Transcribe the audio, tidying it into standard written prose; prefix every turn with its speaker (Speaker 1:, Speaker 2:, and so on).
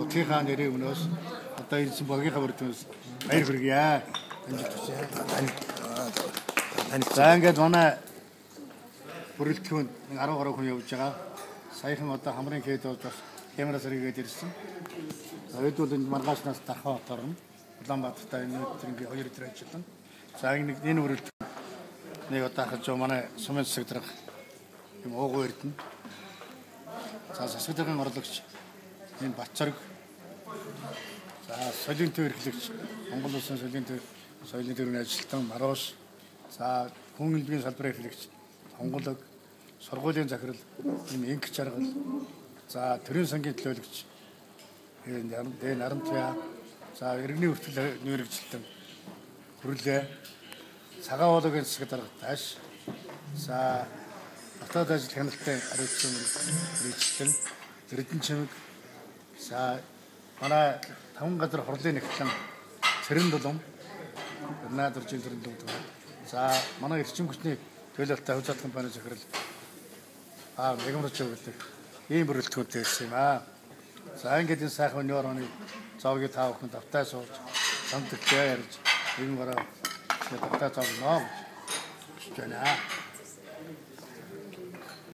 Speaker 1: Нутгийнхаа нэрийн өмнөөс одоо энэ богийн бүрдээс баяр хүргье. За ингээд манай бүрэлдэхүүн 13 хүн явж байгаа. Саяхан одоо хамрын хэд болж бас камераас ирээд ирсэн. Ойд бол энэ маргааснаас дарахаа орно. Улаанбаатартай энэ өдөр ингээ 2 өдөр ажиллана. За энэ бүрэлдэхүүн нэг одоо хаж манай сумын засаг дарга юм уугуу эрдэнэ. За засаг даргын орлогч энэ Батцарг. За соёлын төв эрхлэгч Монгол улсын соёлын төвийн ажилтан Марош. За хүн элбгийн салбарын эрхлэгч Монголог, сургуулийн захирал ийм инк чаргал. За төрийн сангийн төлөөлөгч Нарамтя. За иргэний хүртэл нэрвэгчлэн хүрлээ. Цагаан хоолойгийн засаг дарга Тааш. За дотоод ажил хяналтын хариуцсан мэргэжлэн Эрдэнэ чимэг. За манай 5 газар хурлын нэгтлэн Цэрэн Дулам Наадржийн Цэрэн Дулам. За манай эрчим хүчний төлөөлөлтөй хөгжил компани захирал Мегамрч өгдөг ийм бүрэлдэхүүнтэй ирсэн юм аа. За ингээд энэ сайхан өнөөрөний зоогийг та бүхэнд давтай сууж самтгтээ ярьж энэ гараа давтай зоогноо гэж байна.